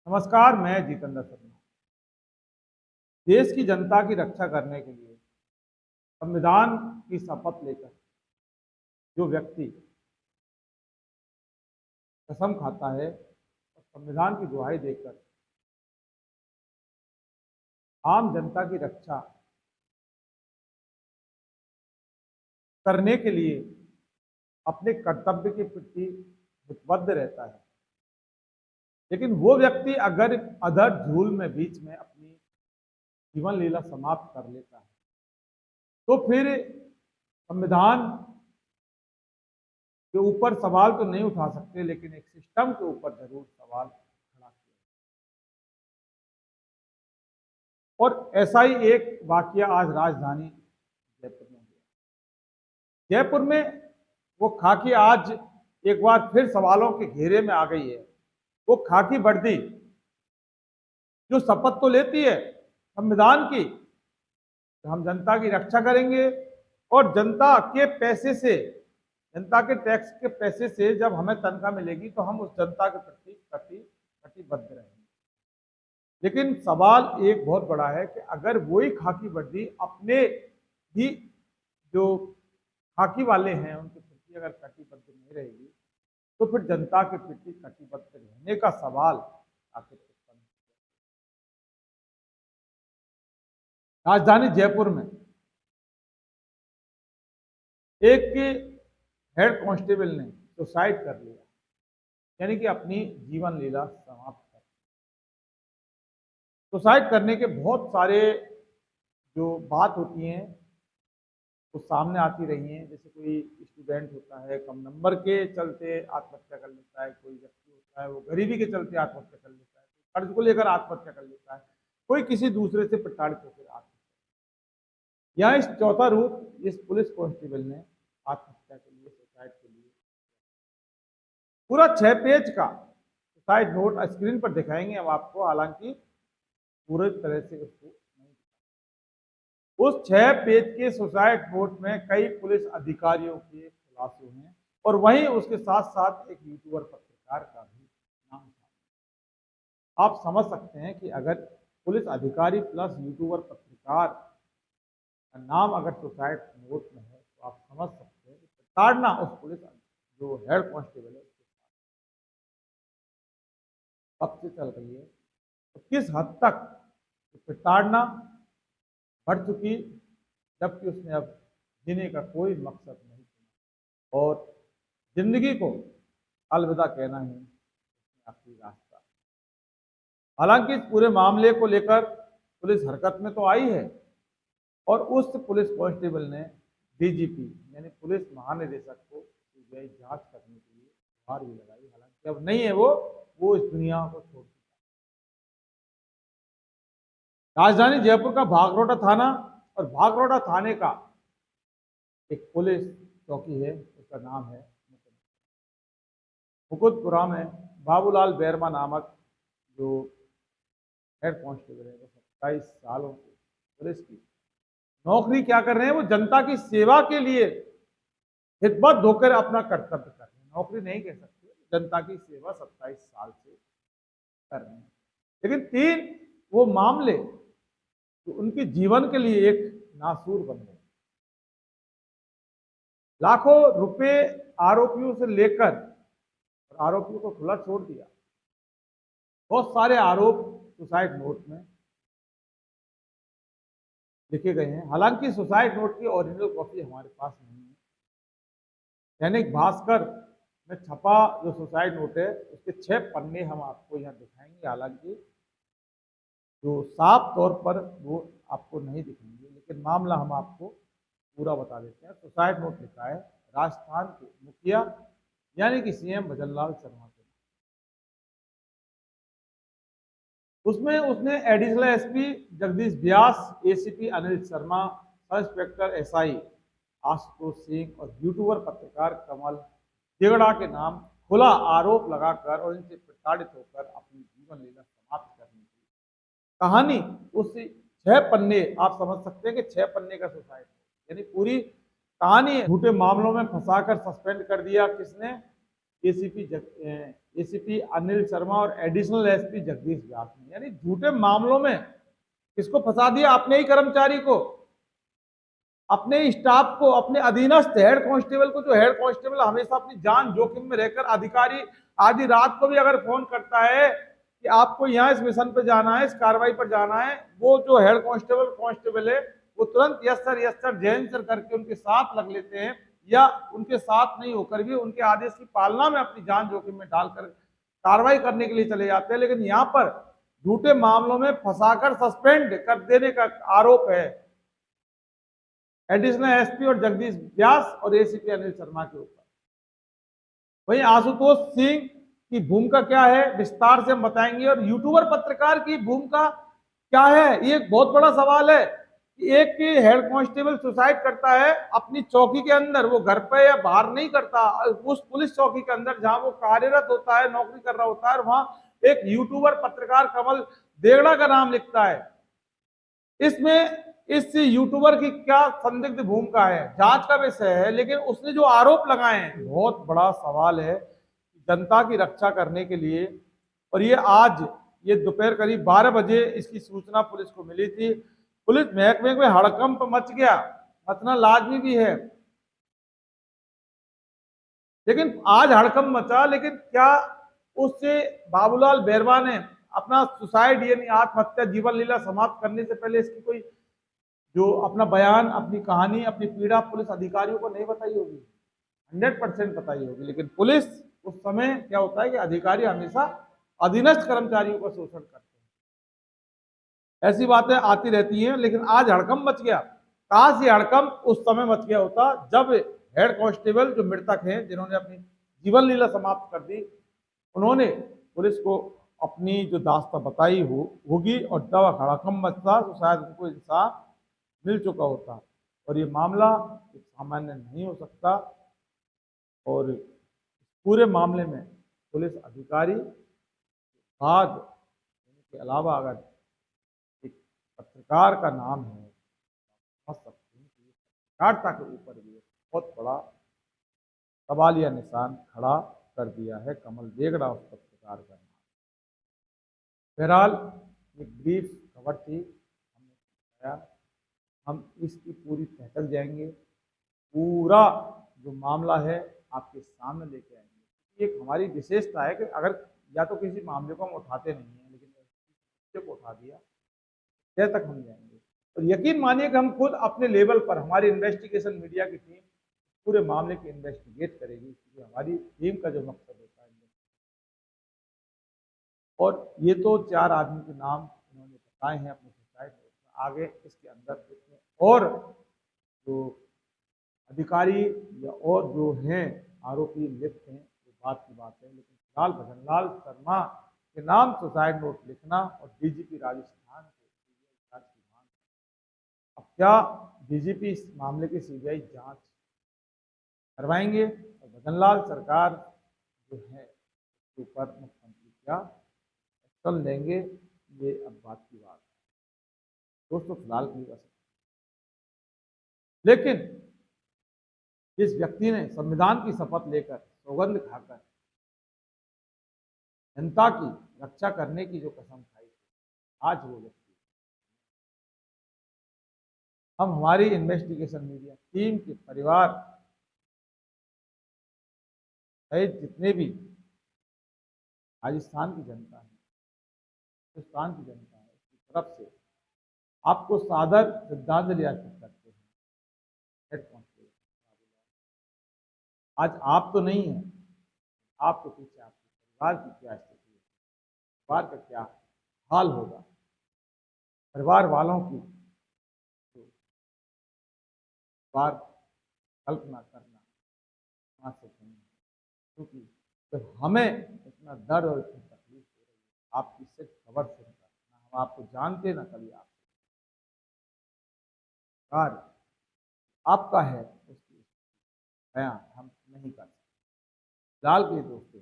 नमस्कार, मैं जितेंद्र शर्मा। देश की जनता की रक्षा करने के लिए संविधान की शपथ लेकर जो व्यक्ति कसम खाता है और संविधान की दुहाई देकर आम जनता की रक्षा करने के लिए अपने कर्तव्य के प्रति प्रतिबद्ध रहता है, लेकिन वो व्यक्ति अगर अधर झूल में बीच में अपनी जीवन लीला समाप्त कर लेता है तो फिर संविधान के ऊपर सवाल तो नहीं उठा सकते, लेकिन एक सिस्टम के ऊपर जरूर सवाल खड़ा किया। और ऐसा ही एक वाकया आज राजधानी जयपुर में हुआ। जयपुर में वो खाकी आज एक बार फिर सवालों के घेरे में आ गई है। वो खाकी वर्दी जो शपथ तो लेती है संविधान की, हम जनता की रक्षा करेंगे और जनता के पैसे से, जनता के टैक्स के पैसे से जब हमें तनख्वाह मिलेगी तो हम उस जनता के प्रति कटिबद्ध रहेंगे। लेकिन सवाल एक बहुत बड़ा है कि अगर वही खाकी वर्दी अपने ही जो खाकी वाले हैं उनके प्रति अगर कटिबद्ध नहीं रहेगी तो फिर जनता के प्रति कटिबद्ध रहने का सवाल आखिर उत्पन्न। राजधानी जयपुर में एक हेड कांस्टेबल ने सुसाइड कर लिया, यानी कि अपनी जीवन लीला समाप्त कर। सुसाइड करने के बहुत सारे जो बात होती हैं वो सामने आती रही हैं। जैसे कोई स्टूडेंट होता है कम नंबर के चलते आत्महत्या कर लेता है, कोई व्यक्ति होता है वो गरीबी के चलते आत्महत्या कर लेता है, कर्ज को लेकर आत्महत्या कर लेता है, कोई किसी दूसरे से प्रताड़ित होकर आत्महत्या। यहाँ इस चौथा रूप इस पुलिस कांस्टेबल ने आत्महत्या के लिए, सुसाइड के लिए पूरा 6 पेज का सुसाइड नोट स्क्रीन पर दिखाएंगे हम आपको, हालांकि पूरी तरह से उसको नहीं। उस 6 पेज के सुसाइड नोट में कई पुलिस अधिकारियों के खुलासे हैं और वहीं उसके साथ साथ एक यूट्यूबर पत्रकार का भी नाम था। आप समझ सकते हैं कि अगर पुलिस अधिकारी प्लस यूट्यूबर पत्रकार का नाम अगर सुसाइड नोट में है तो आप समझ सकते हैं कि प्रताड़ना उस पुलिस जो हेड कांस्टेबल है कब से चल रही है, तो किस हद तक प्रताड़ना बढ़ चुकी, जबकि उसने अब जीने का कोई मकसद नहीं चुना और जिंदगी को अलविदा कहना ही आखिरी रास्ता। हालांकि इस पूरे मामले को लेकर पुलिस हरकत में तो आई है और उस पुलिस कांस्टेबल ने डीजीपी यानी पुलिस महानिदेशक को सीबीआई जांच करने के लिए गुहार भी लगाई। हालांकि अब नहीं है वो इस दुनिया को छोड़ चुका। राजधानी जयपुर का भागरोटा थाना और भागरोटा थाने का एक पुलिस चौकी है, उसका नाम है मुकुंदपुरा में बाबूलाल बैरमा नामक जो हेड कांस्टेबल है वो 27 सालों से पुलिस की नौकरी क्या कर रहे हैं, वो जनता की सेवा के लिए हितबद्ध होकर अपना कर्तव्य कर रहे हैं। नौकरी नहीं कह सकते, जनता की सेवा 27 साल से कर रहे हैं। लेकिन 3 वो मामले तो उनके जीवन के लिए एक नासूर बन गए। लाखों रुपए आरोपियों से लेकर और आरोपियों को खुला छोड़ दिया। बहुत सारे आरोप सुसाइड नोट में लिखे गए हैं। हालांकि सुसाइड नोट की ओरिजिनल कॉपी हमारे पास नहीं है। दैनिक भास्कर में छपा जो सुसाइड नोट है उसके 6 पन्ने हम आपको यहाँ दिखाएंगे। हालांकि जो साफ तौर पर वो आपको नहीं दिखेंगे, लेकिन मामला हम आपको पूरा बता देते हैं। सुसाइड नोट लिखा है राजस्थान के मुखिया यानी कि सीएम भजनलाल शर्मा के। उसमें उसने additional SP Jagdish Vyas, ACP Anil Sharma, sub inspector SI Ashutosh Singh और यूट्यूबर पत्रकार कमल देगड़ा के नाम खुला आरोप लगाकर और इनसे प्रताड़ित होकर अपनी जीवन लीला समाप्त करने की कहानी उस 6 पन्ने, आप समझ सकते हैं कि 6 पन्ने का सुसाइड यानी पूरी कहानी झूठे मामलों में फंसाकर सस्पेंड कर दिया किसने, एसीपी एसीपी अनिल शर्मा और एडिशनल एसपी जगदीश व्यास ने, यानी झूठे मामलों में किसको फंसा दिया? अपने ही कर्मचारी को, अपने स्टाफ को, अपने अधीनस्थ हेड कांस्टेबल को। जो हेड कांस्टेबल हमेशा अपनी जान जोखिम में रहकर अधिकारी आधी रात को भी अगर फोन करता है कि आपको यहाँ इस मिशन पे जाना है, इस कार्रवाई पर जाना है, वो जो हेड कांस्टेबल है वो तुरंत यस सर जैन सर करके उनके साथ लग लेते हैं, या उनके साथ नहीं होकर भी उनके आदेश की पालना में अपनी जान जोखिम में डालकर कार्रवाई करने के लिए चले जाते हैं। लेकिन यहाँ पर झूठे मामलों में फंसाकर सस्पेंड कर देने का आरोप है एडिशनल एसपी और जगदीश व्यास और एसीपी अनिल शर्मा के ऊपर। वहीं आशुतोष सिंह की भूमिका क्या है, विस्तार से हम बताएंगे। और यूट्यूबर पत्रकार की भूमिका क्या है, ये एक बहुत बड़ा सवाल है। एक हेड कांस्टेबल सुसाइड करता है अपनी चौकी के अंदर, वो घर पे या बाहर नहीं करता, उस पुलिस चौकी के अंदर जहां वो कार्यरत होता है, नौकरी कर रहा होता है, और वहां एक यूट्यूबर पत्रकार कमल देगड़ा का नाम लिखता है। इसमें इस यूट्यूबर की क्या संदिग्ध भूमिका है, जांच का विषय है। लेकिन उसने जो आरोप लगाए हैं, बहुत बड़ा सवाल है जनता की रक्षा करने के लिए। और ये दोपहर करीब 12 बजे इसकी सूचना पुलिस को मिली थी। पुलिस महकमे में हड़कंप मच गया, मचना लाजमी भी है। लेकिन आज हड़कंप मचा, लेकिन क्या उससे बाबूलाल बैरवा ने अपना सुसाइड यानी आत्महत्या जीवन लीला समाप्त करने से पहले इसकी कोई जो अपना बयान, अपनी कहानी, अपनी पीड़ा पुलिस अधिकारियों को नहीं बताई होगी? 100% बताई होगी। लेकिन पुलिस उस समय क्या होता है कि अधिकारी हमेशा अधीनस्थ कर्मचारियों का शोषण करते हैं, ऐसी बातें आती रहती हैं। लेकिन आज हड़कंप मच गया। काश ये हड़कंप उस समय मच गया होता जब हेड कांस्टेबल जो मृतक हैं, जिन्होंने अपनी जीवन लीला समाप्त कर दी, उन्होंने पुलिस को अपनी जो दास्तां बताई होगी, और जब हड़कंप मचता तो शायद उनको इंसाफ मिल चुका होता। और ये मामला एक सामान्य नहीं हो सकता। और पूरे मामले में पुलिस अधिकारी बाद के अलावा अगर एक पत्रकार का नाम है, समझ सकते हैं कि पत्रकारिता के ऊपर भी बहुत बड़ा सवालिया निशान खड़ा कर दिया है कमल देगड़ा उस पत्रकार का नाम। बहरहाल एक ब्रीफ खबर थी, हमने बताया, हम इसकी पूरी तह तक जाएंगे, पूरा जो मामला है आपके सामने लेके आएंगे। एक हमारी विशेषता है कि अगर या तो किसी मामले को हम उठाते नहीं हैं, लेकिन को उठा दिया तह तक हम जाएंगे। और यकीन मानिए कि हम खुद अपने लेवल पर, हमारी इन्वेस्टिगेशन मीडिया की टीम पूरे मामले की इन्वेस्टिगेट करेगी, क्योंकि हमारी टीम का जो मकसद होता है। और ये तो 4 आदमी के नाम उन्होंने बताए हैं अपने सुसाइड में। आगे इसके अंदर और जो अधिकारी या और जो हैं आरोपी लिप्त हैं, वो बात की बात है। लेकिन फिलहाल भजनलाल शर्मा के नाम सुसाइड नोट लिखना और डीजीपी राजस्थान को की मांग। अब क्या डीजीपी इस मामले की सीबीआई जांच करवाएंगे और भजनलाल सरकार जो है उसके ऊपर मुख्यमंत्री क्या एक्शन लेंगे, ये अब बात की बात है दोस्तों। फिलहाल के लिए बस। लेकिन जिस व्यक्ति ने संविधान की शपथ लेकर, सौगंध खाकर जनता की रक्षा करने की जो कसम खाई, आज वो व्यक्ति, हम हमारी इन्वेस्टिगेशन मीडिया टीम के परिवार सहित जितने भी राजस्थान की जनता है, हिंदुस्तान की जनता है, उसकी तरफ से आपको सादर श्रद्धांजलि अर्पित करते हैं। हेड कांस्टेबल आज आप तो नहीं हैं, आपके पीछे आपके परिवार की क्या स्थिति है, परिवार का क्या हाल होगा, परिवार वालों की बार कल्पना करना वहां से नहीं, क्योंकि जब हमें इतना दर्द और इतनी तकलीफ हो रही है आपकी सिर्फ खबर सुनकर, ना हम आपको जानते ना कभी आप कार्य आपका है, उसकी बयान हम नहीं कर सकते। फिलहाल के दोस्तों